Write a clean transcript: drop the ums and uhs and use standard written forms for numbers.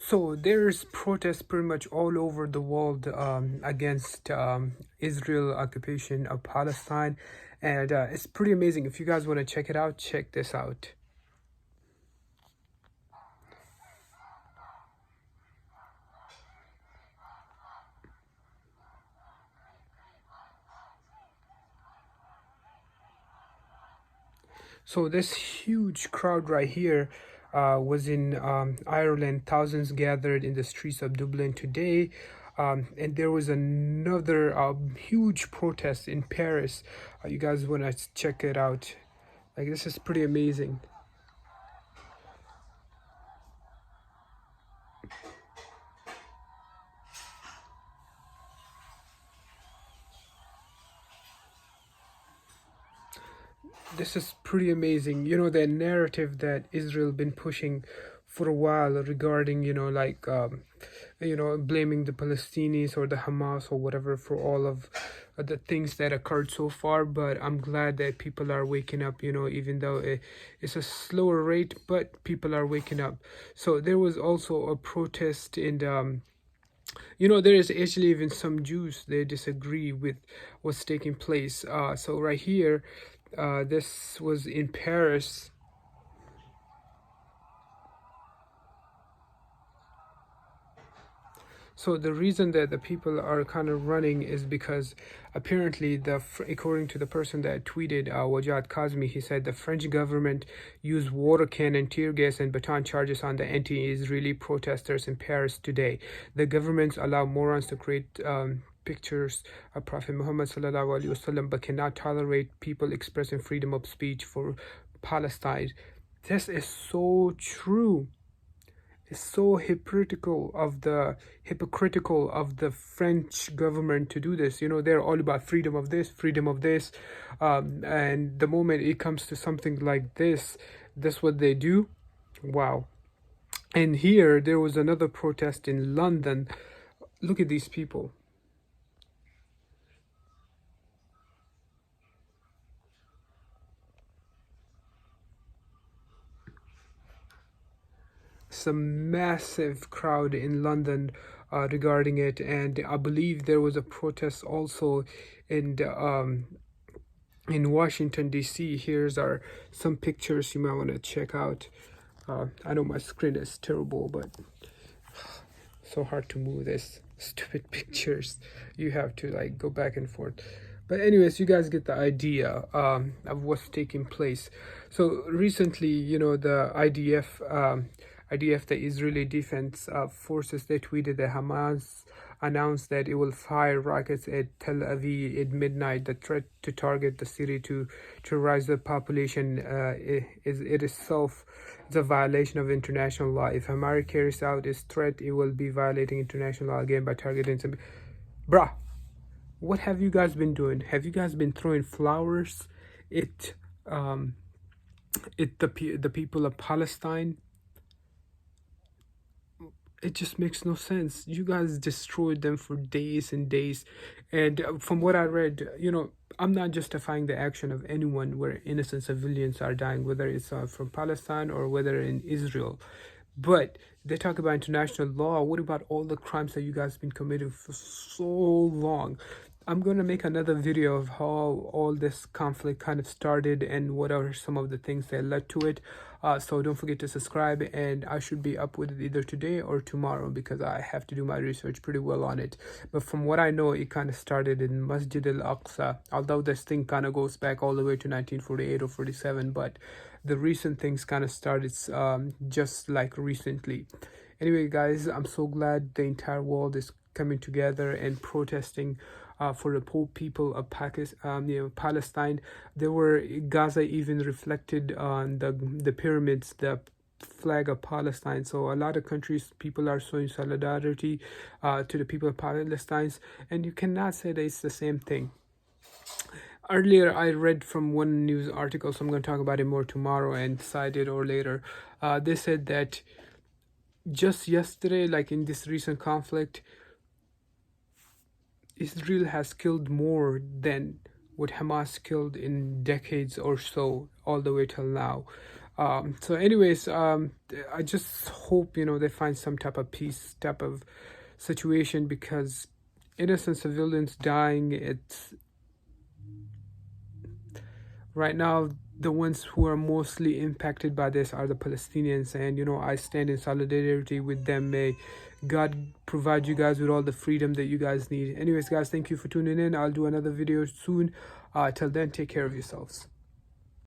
So there's protests pretty much all over the world against Israel occupation of Palestine, and it's pretty amazing. If you guys want to check it out, check this out. So this huge crowd right here was in Ireland. Thousands gathered in the streets of Dublin today. And there was another huge protest in Paris. You guys want to check it out. Like, this is pretty amazing. This is pretty amazing. You know, the narrative that Israel been pushing for a while regarding, blaming the Palestinians or the Hamas or whatever for all of the things that occurred so far. But I'm glad that people are waking up, even though it's a slower rate, but people are waking up. So there was also a protest in there is actually even some Jews, they disagree with what's taking place. So right here, this was in Paris. So the reason that the people are kind of running is because apparently according to the person that tweeted, Wajad Kazmi, he said the French government used water cannon, tear gas, and baton charges on the anti-Israeli protesters in Paris today. The governments allow morons to create pictures of Prophet Muhammad sallallahu alaihi wasallam, but cannot tolerate people expressing freedom of speech for Palestine. This is so true. It's so hypocritical of the French government to do this. They're all about freedom of this, and the moment it comes to something like this, that's what they do. Wow. And here there was another protest in London. Look at these people. Some massive crowd in London regarding it, and I believe there was a protest also in Washington D.C. Here's some pictures you might want to check out. I know my screen is terrible, but so hard to move this stupid pictures. You have to like go back and forth. But anyways, you guys get the idea of what's taking place. So recently, the IDF, the Israeli Defense Forces, they tweeted that Hamas announced that it will fire rockets at Tel Aviv at midnight. The threat to target the city to rise the population is itself a violation of international law. If Hamas carries out its threat, it will be violating international law again by targeting some. Bruh, what have you guys been doing? Have you guys been throwing flowers at the people of Palestine? It just makes no sense. You guys destroyed them for days and days. And from what I read, I'm not justifying the action of anyone where innocent civilians are dying, whether it's from Palestine or whether in Israel. But they talk about international law. What about all the crimes that you guys have been committing for so long? I'm going to make another video of how all this conflict kind of started and what are some of the things that led to it. So don't forget to subscribe, and I should be up with it either today or tomorrow because I have to do my research pretty well on it. But from what I know, it kind of started in Masjid al-Aqsa, although this thing kind of goes back all the way to 1948 or 47, but the recent things kind of started just like recently. Anyway, guys, I'm so glad the entire world is coming together and protesting for the poor people of Palestine. There were Gaza even reflected on the pyramids, the flag of Palestine. So a lot of countries, people are showing solidarity to the people of Palestine, and you cannot say that it's the same thing. Earlier, I read from one news article, so I'm going to talk about it more tomorrow and decide it or later. They said that just yesterday, like in this recent conflict, Israel has killed more than what Hamas killed in decades or so, all the way till now. So anyways, I just hope, they find some type of peace, type of situation, because innocent civilians dying, it's right now the ones who are mostly impacted by this are the Palestinians, and I stand in solidarity with them. May God provide you guys with all the freedom that you guys need. Anyways, guys, thank you for tuning in. I'll do another video soon. Till then, take care of yourselves.